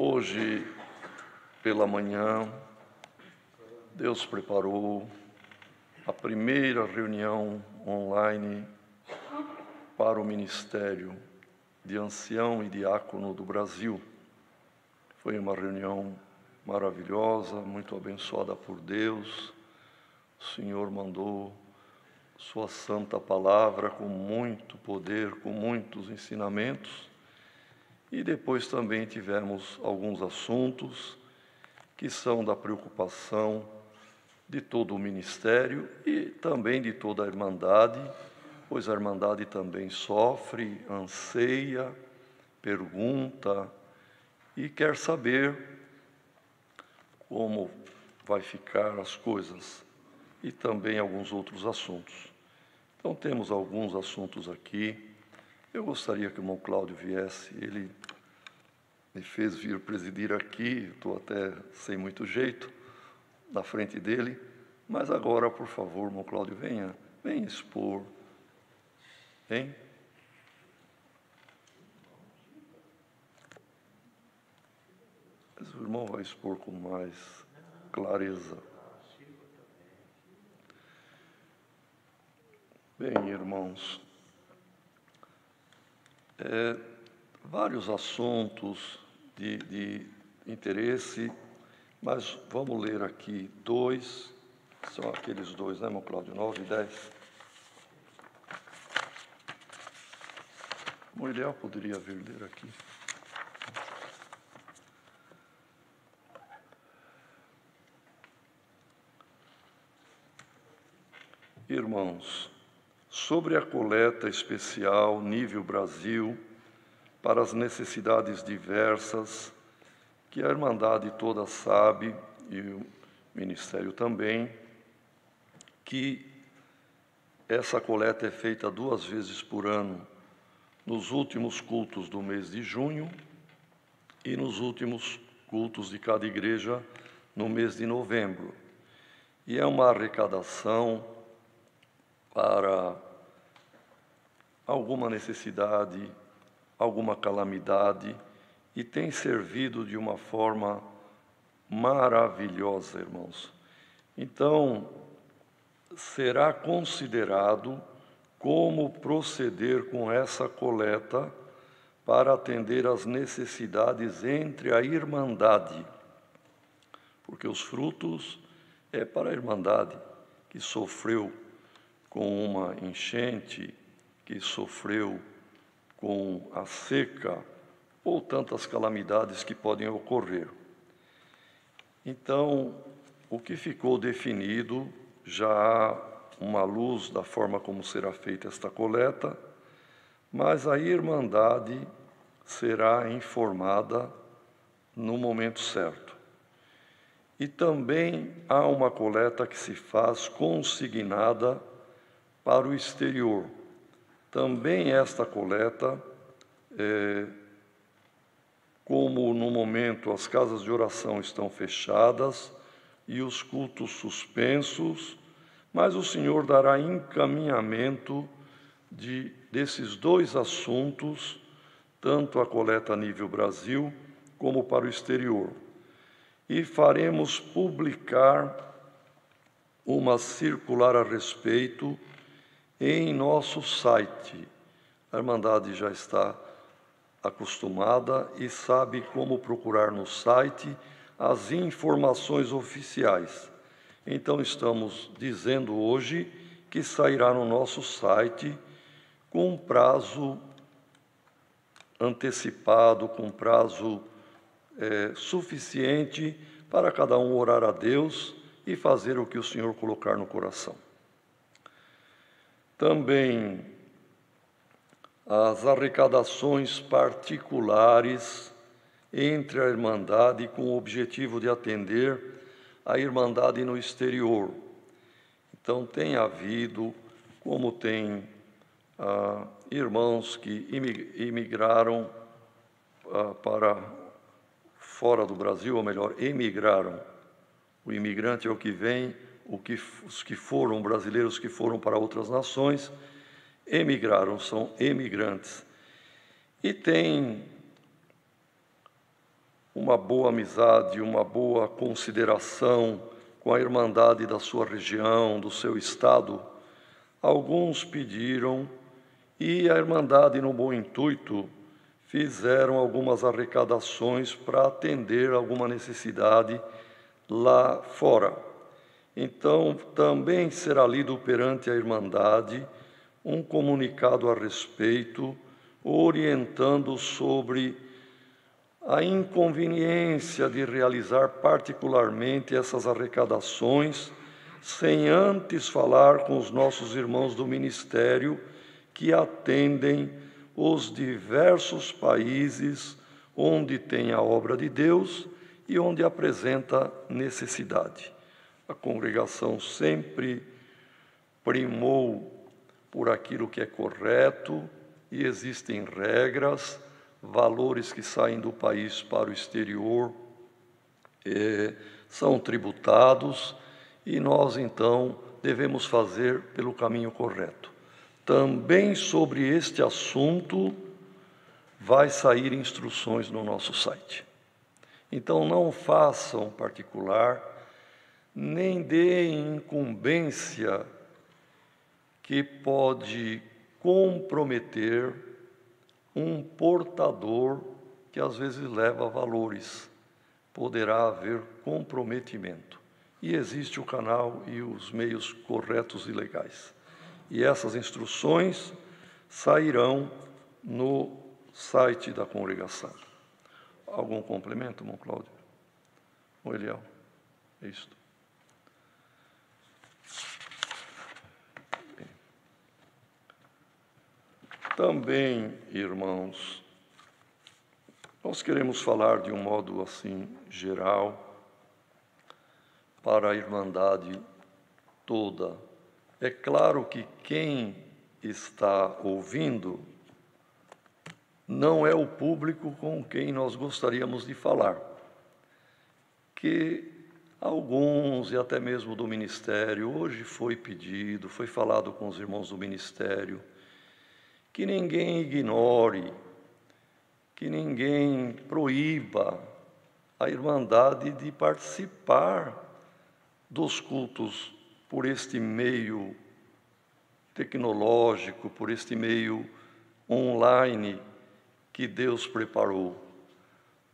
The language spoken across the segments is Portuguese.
Hoje, pela manhã, Deus preparou a primeira reunião online para o Ministério de Ancião e Diácono do Brasil. Foi uma reunião maravilhosa, muito abençoada por Deus. O Senhor mandou Sua Santa Palavra com muito poder, com muitos ensinamentos. E depois também tivemos alguns assuntos que são da preocupação de todo o ministério e também de toda a Irmandade, pois a Irmandade também sofre, anseia, pergunta e quer saber como vai ficar as coisas e também alguns outros assuntos. Então temos alguns assuntos aqui. Eu gostaria que o irmão Cláudio viesse, ele me fez vir presidir aqui, estou até sem muito jeito na frente dele, mas agora, por favor, irmão Cláudio, venha expor, hein? Mas o irmão vai expor com mais clareza. Bem, irmãos, vários assuntos de interesse, mas vamos ler aqui dois, são aqueles dois, né, irmão Cláudio, 9 e 10. O ideal poderia vir ler aqui. Irmãos, sobre a coleta especial nível Brasil para as necessidades diversas, que a Irmandade toda sabe, e o Ministério também, que essa coleta é feita 2 vezes por ano, nos últimos cultos do mês de junho e nos últimos cultos de cada igreja no mês de novembro. E é uma arrecadação para alguma necessidade, alguma calamidade, e tem servido de uma forma maravilhosa, irmãos. Então, será considerado como proceder com essa coleta para atender às necessidades entre a Irmandade, porque os frutos é para a Irmandade que sofreu com uma enchente, que sofreu com a seca ou tantas calamidades que podem ocorrer. Então, o que ficou definido, já há uma luz da forma como será feita esta coleta, mas a Irmandade será informada no momento certo. E também há uma coleta que se faz consignada para o exterior. Também esta coleta, como no momento as casas de oração estão fechadas e os cultos suspensos, mas o Senhor dará encaminhamento desses 2 assuntos, tanto a coleta a nível Brasil como para o exterior. E faremos publicar uma circular a respeito em nosso site. A Irmandade já está acostumada e sabe como procurar no site as informações oficiais. Então, estamos dizendo hoje que sairá no nosso site com prazo antecipado, com prazo suficiente para cada um orar a Deus e fazer o que o Senhor colocar no coração. Também as arrecadações particulares entre a Irmandade com o objetivo de atender a Irmandade no exterior. Então, tem havido, como tem irmãos que imigraram para fora do Brasil, ou melhor, emigraram. O imigrante é o que vem, os que foram brasileiros que foram para outras nações, emigraram, são emigrantes. E tem uma boa amizade, uma boa consideração com a irmandade da sua região, do seu estado, alguns pediram e a irmandade, no bom intuito, fizeram algumas arrecadações para atender alguma necessidade lá fora. Então, também será lido perante a irmandade um comunicado a respeito, orientando sobre a inconveniência de realizar particularmente essas arrecadações, sem antes falar com os nossos irmãos do ministério que atendem os diversos países onde tem a obra de Deus e onde apresenta necessidade. A congregação sempre primou por aquilo que é correto e existem regras, valores que saem do país para o exterior são tributados e nós, então, devemos fazer pelo caminho correto. Também sobre este assunto vai sair instruções no nosso site. Então, não façam particular, nem deem incumbência que pode comprometer um portador que às vezes leva valores. Poderá haver comprometimento. E existe o canal e os meios corretos e legais. E essas instruções sairão no site da congregação. Algum complemento, irmão Cláudio? Ou Eliel? É isto. Também, irmãos, nós queremos falar de um modo assim geral para a irmandade toda. É claro que quem está ouvindo não é o público com quem nós gostaríamos de falar, que alguns, e até mesmo do ministério, hoje foi pedido, foi falado com os irmãos do ministério, que ninguém ignore, que ninguém proíba a irmandade de participar dos cultos por este meio tecnológico, por este meio online que Deus preparou.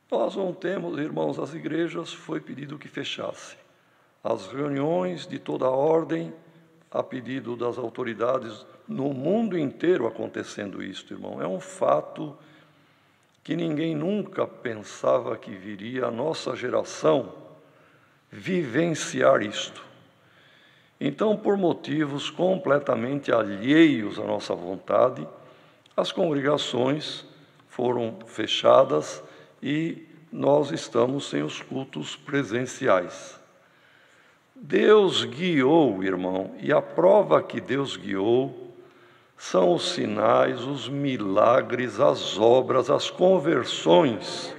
Nós não temos, irmãos, as igrejas foi pedido que fechasse. As reuniões de toda a ordem, a pedido das autoridades, no mundo inteiro acontecendo isto, irmão. É um fato que ninguém nunca pensava que viria a nossa geração vivenciar isto. Então, por motivos completamente alheios à nossa vontade, as congregações foram fechadas e nós estamos sem os cultos presenciais. Deus guiou, irmão, e a prova que Deus guiou são os sinais, os milagres, as obras, as conversões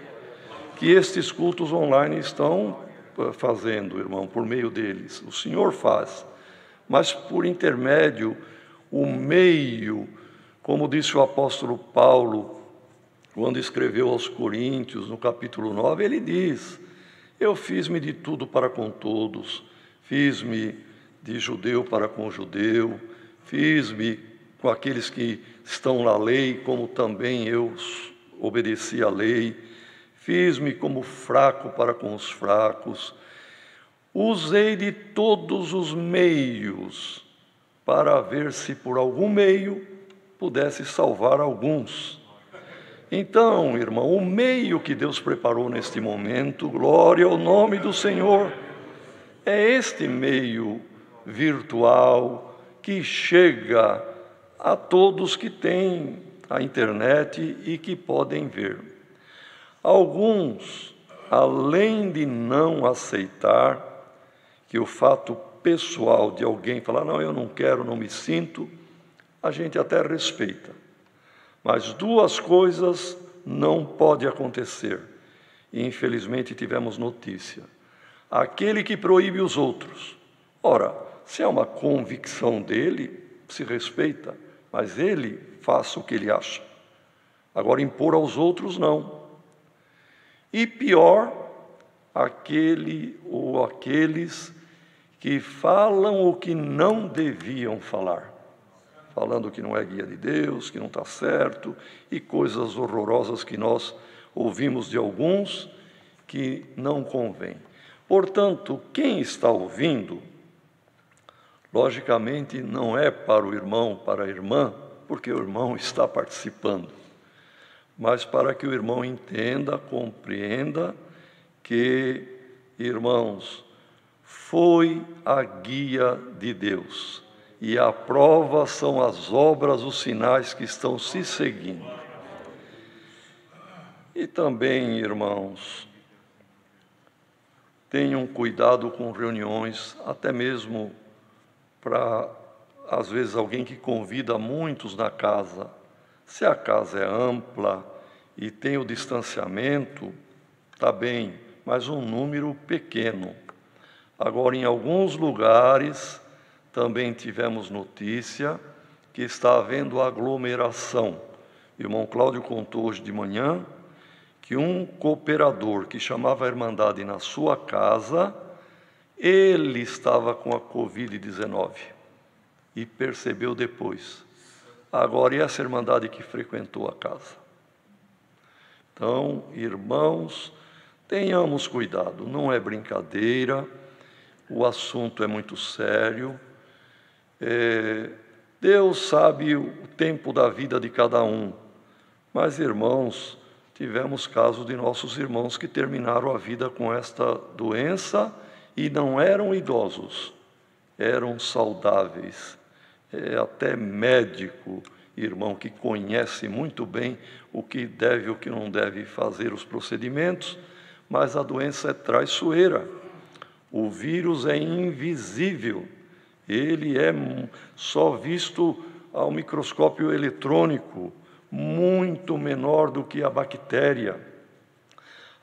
que estes cultos online estão fazendo, irmão, por meio deles. O Senhor faz, mas por intermédio, o meio, como disse o apóstolo Paulo, quando escreveu aos Coríntios, no capítulo 9, ele diz: eu fiz-me de tudo para com todos, fiz-me de judeu para com judeu, fiz-me com aqueles que estão na lei, como também eu obedeci à lei, fiz-me como fraco para com os fracos, usei de todos os meios para ver se por algum meio pudesse salvar alguns. Então, irmão, o meio que Deus preparou neste momento, glória ao nome do Senhor, é este meio virtual que chega a todos que têm a internet e que podem ver. Alguns, além de não aceitar que o fato pessoal de alguém falar, não, eu não quero, não me sinto, a gente até respeita. Mas duas coisas não podem acontecer. E infelizmente tivemos notícia. Aquele que proíbe os outros. Ora, se é uma convicção dele, se respeita, mas ele faça o que ele acha. Agora, impor aos outros, não. E pior, aquele ou aqueles que falam o que não deviam falar, falando que não é guia de Deus, que não está certo, e coisas horrorosas que nós ouvimos de alguns que não convém. Portanto, quem está ouvindo, logicamente não é para o irmão, para a irmã, porque o irmão está participando, mas para que o irmão entenda, compreenda que, irmãos, foi a guia de Deus, e a prova são as obras, os sinais que estão se seguindo. E também, irmãos, tenham cuidado com reuniões, até mesmo para, às vezes, alguém que convida muitos na casa. Se a casa é ampla e tem o distanciamento, está bem, mas um número pequeno. Agora, em alguns lugares, também tivemos notícia que está havendo aglomeração. O irmão Cláudio contou hoje de manhã que um cooperador que chamava a Irmandade na sua casa, ele estava com a Covid-19 e percebeu depois. Agora, e essa Irmandade que frequentou a casa? Então, irmãos, tenhamos cuidado, não é brincadeira, o assunto é muito sério. Deus sabe o tempo da vida de cada um, mas, irmãos, tivemos casos de nossos irmãos que terminaram a vida com esta doença e não eram idosos, eram saudáveis. Até médico, irmão, que conhece muito bem o que deve e o que não deve fazer os procedimentos, mas a doença é traiçoeira. O vírus é invisível, ele é só visto ao microscópio eletrônico, muito menor do que a bactéria.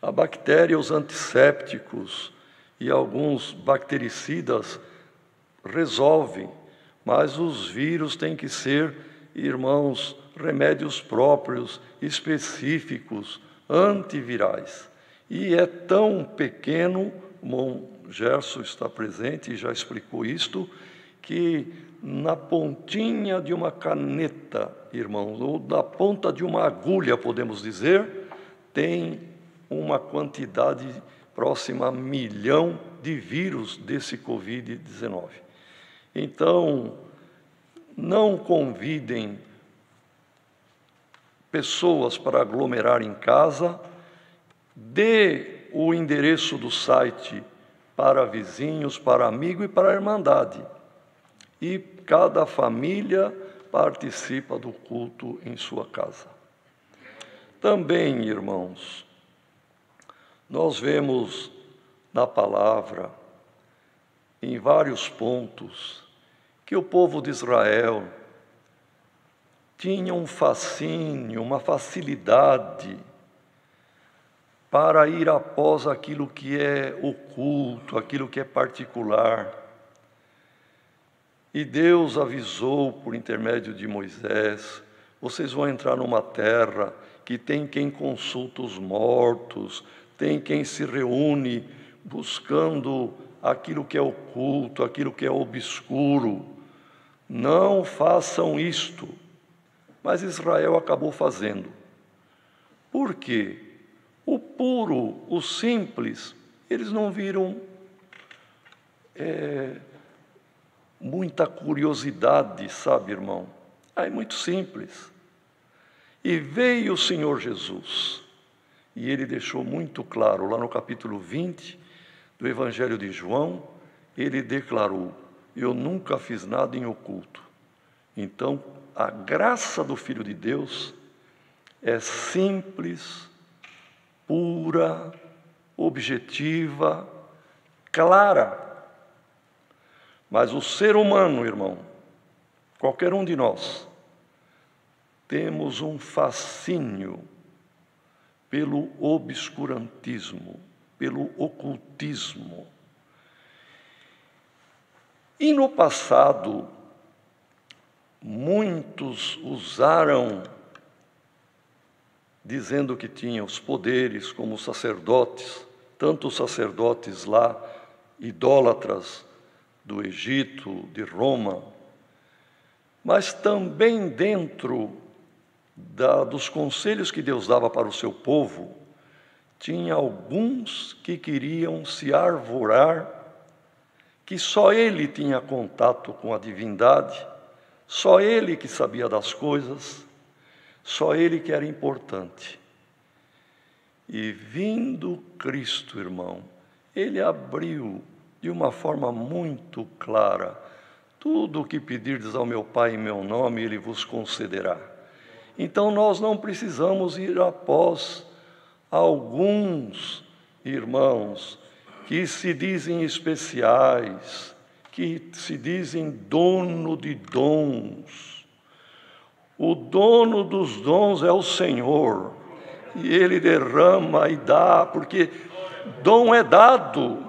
A bactéria, os antissépticos e alguns bactericidas resolvem, mas os vírus têm que ser, irmãos, remédios próprios, específicos, antivirais. E é tão pequeno, o irmão Gerson está presente e já explicou isto, que na pontinha de uma caneta, irmãos, ou na ponta de uma agulha, podemos dizer, tem uma quantidade próxima a 1 milhão de vírus desse Covid-19. Então, não convidem pessoas para aglomerar em casa, dê o endereço do site para vizinhos, para amigo e para a Irmandade. E cada família participa do culto em sua casa. Também, irmãos, nós vemos na palavra, em vários pontos, que o povo de Israel tinha um fascínio, uma facilidade para ir após aquilo que é oculto, aquilo que é particular. E Deus avisou por intermédio de Moisés: vocês vão entrar numa terra que tem quem consulta os mortos, tem quem se reúne buscando aquilo que é oculto, aquilo que é obscuro. Não façam isto. Mas Israel acabou fazendo. Por quê? O puro, o simples, eles não viram muita curiosidade, sabe, irmão? É muito simples. E veio o Senhor Jesus, e ele deixou muito claro, lá no capítulo 20 do Evangelho de João, ele declarou: eu nunca fiz nada em oculto. Então, a graça do Filho de Deus é simples, pura, objetiva, clara. Mas o ser humano, irmão, qualquer um de nós, temos um fascínio pelo obscurantismo, pelo ocultismo. E no passado, muitos usaram dizendo que tinha os poderes como os sacerdotes, tanto os sacerdotes lá, idólatras do Egito, de Roma, mas também dentro dos conselhos que Deus dava para o seu povo, tinha alguns que queriam se arvorar, que só ele tinha contato com a divindade, só ele que sabia das coisas, só ele que era importante. E vindo Cristo, irmão, ele abriu de uma forma muito clara: tudo o que pedirdes ao meu Pai em meu nome, ele vos concederá. Então nós não precisamos ir após alguns irmãos que se dizem especiais, que se dizem dono de dons. O dono dos dons é o Senhor, e Ele derrama e dá, porque dom é dado,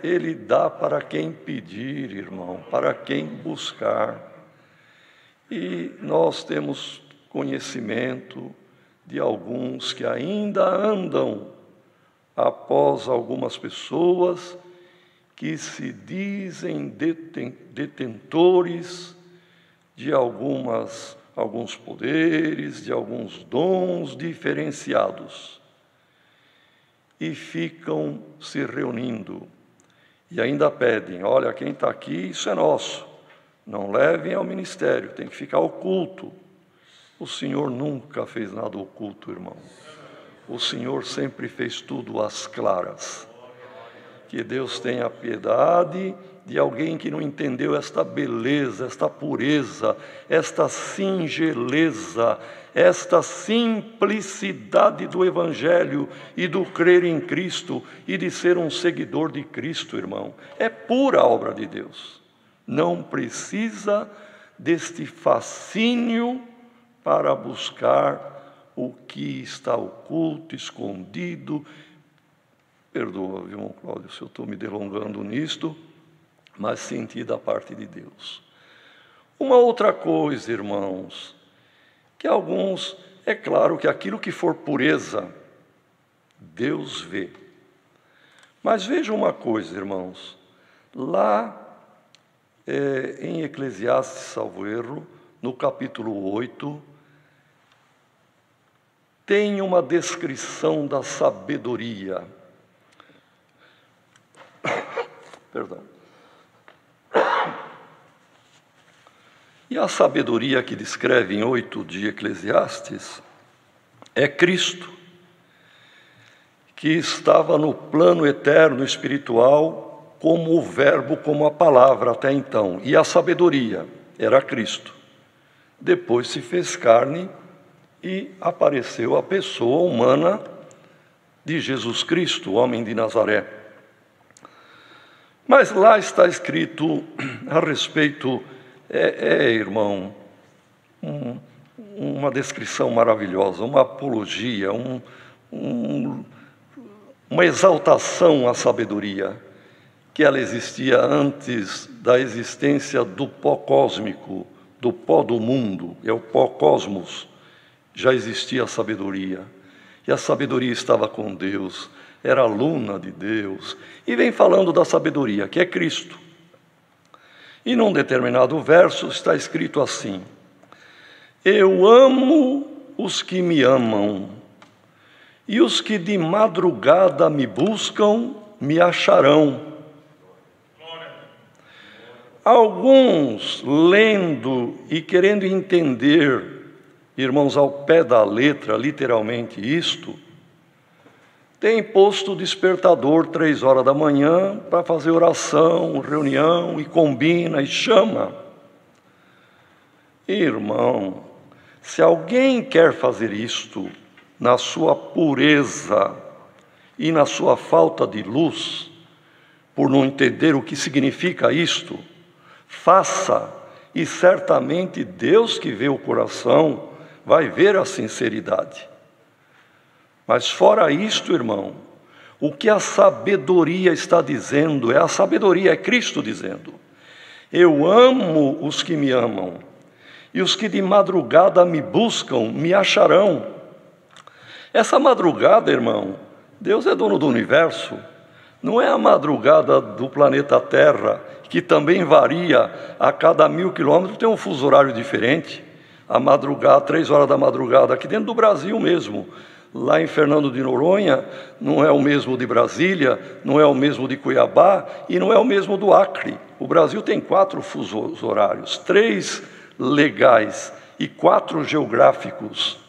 Ele dá para quem pedir, irmão, para quem buscar. E nós temos conhecimento de alguns que ainda andam após algumas pessoas que se dizem detentores de alguns poderes, de alguns dons diferenciados, e ficam se reunindo, e ainda pedem: olha, quem está aqui, isso é nosso, não levem ao ministério, tem que ficar oculto. O Senhor nunca fez nada oculto, irmão. O Senhor sempre fez tudo às claras. Que Deus tenha piedade de alguém que não entendeu esta beleza, esta pureza, esta singeleza, esta simplicidade do Evangelho e do crer em Cristo e de ser um seguidor de Cristo, irmão. É pura obra de Deus. Não precisa deste fascínio para buscar o que está oculto, escondido. Perdoa, viu, irmão Cláudio, se eu estou me delongando nisto, mas senti da parte de Deus. Uma outra coisa, irmãos, que alguns, é claro que aquilo que for pureza, Deus vê. Mas veja uma coisa, irmãos, lá em Eclesiastes, salvo erro, no capítulo 8, tem uma descrição da sabedoria. Perdão. E a sabedoria que descreve em 8 de Eclesiastes é Cristo, que estava no plano eterno espiritual como o verbo, como a palavra até então. E a sabedoria era Cristo. Depois se fez carne e apareceu a pessoa humana de Jesus Cristo, o homem de Nazaré. Mas lá está escrito a respeito, irmão, uma descrição maravilhosa, uma apologia, uma exaltação à sabedoria, que ela existia antes da existência do pó cósmico, do pó do mundo, é o pó cosmos. Já existia a sabedoria, e a sabedoria estava com Deus, era aluna de Deus, e vem falando da sabedoria, que é Cristo. E num determinado verso está escrito assim: eu amo os que me amam, e os que de madrugada me buscam, me acharão. Alguns, lendo e querendo entender, irmãos, ao pé da letra, literalmente isto, tem posto o despertador 3 horas da manhã para fazer oração, reunião, e combina, e chama. Irmão, se alguém quer fazer isto na sua pureza e na sua falta de luz, por não entender o que significa isto, faça, e certamente Deus que vê o coração vai ver a sinceridade. Mas fora isto, irmão, o que a sabedoria está dizendo, a sabedoria, é Cristo dizendo: eu amo os que me amam, e os que de madrugada me buscam, me acharão. Essa madrugada, irmão, Deus é dono do universo. Não é a madrugada do planeta Terra, que também varia a cada 1000 quilômetros, tem um fuso horário diferente. A madrugada, 3 horas da madrugada, aqui dentro do Brasil mesmo. Lá em Fernando de Noronha, não é o mesmo de Brasília, não é o mesmo de Cuiabá e não é o mesmo do Acre. O Brasil tem 4 fusos horários, 3 legais e 4 geográficos.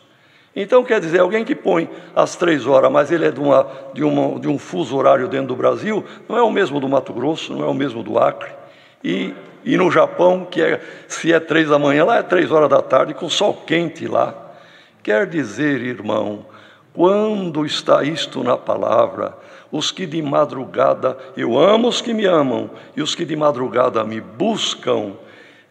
Então, quer dizer, alguém que põe às 3 horas, mas ele é de um fuso horário dentro do Brasil, não é o mesmo do Mato Grosso, não é o mesmo do Acre. E no Japão, se é 3 da manhã, lá é 3 horas da tarde, com sol quente lá. Quer dizer, irmão, quando está isto na palavra, os que de madrugada, eu amo os que me amam, e os que de madrugada me buscam,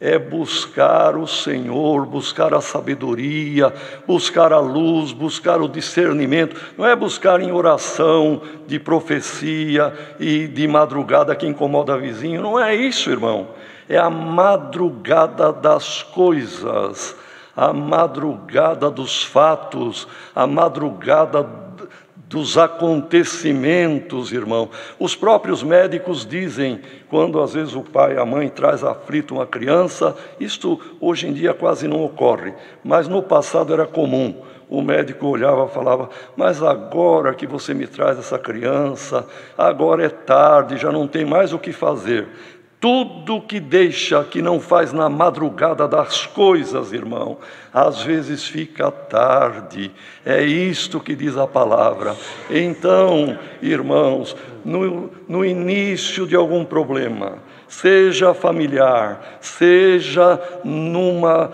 é buscar o Senhor, buscar a sabedoria, buscar a luz, buscar o discernimento. Não é buscar em oração, de profecia e de madrugada que incomoda vizinho. Não é isso, irmão. É a madrugada das coisas, a madrugada dos fatos, a madrugada dos acontecimentos, irmão. Os próprios médicos dizem, quando às vezes o pai e a mãe traz aflito uma criança, isto hoje em dia quase não ocorre, mas no passado era comum. O médico olhava e falava, mas agora que você me traz essa criança, agora é tarde, já não tem mais o que fazer. Tudo que deixa, que não faz na madrugada das coisas, irmão, às vezes fica tarde. É isto que diz a palavra. Então, irmãos, no início de algum problema, seja familiar, seja numa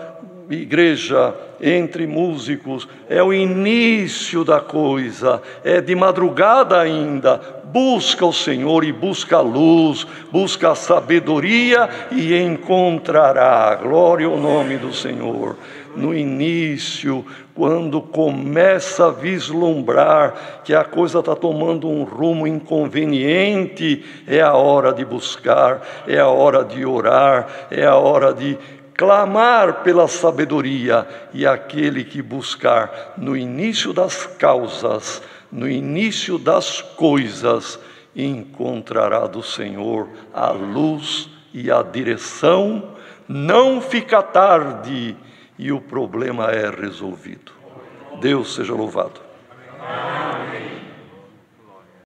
igreja, entre músicos, é o início da coisa, é de madrugada ainda. Busca o Senhor e busca a luz, busca a sabedoria e encontrará. Glória ao nome do Senhor. No início, quando começa a vislumbrar que a coisa está tomando um rumo inconveniente, é a hora de buscar, é a hora de orar, é a hora de clamar pela sabedoria. E aquele que buscar no início das causas, no início das coisas, encontrará do Senhor a luz e a direção. Não fica tarde e o problema é resolvido. Deus seja louvado. Amém.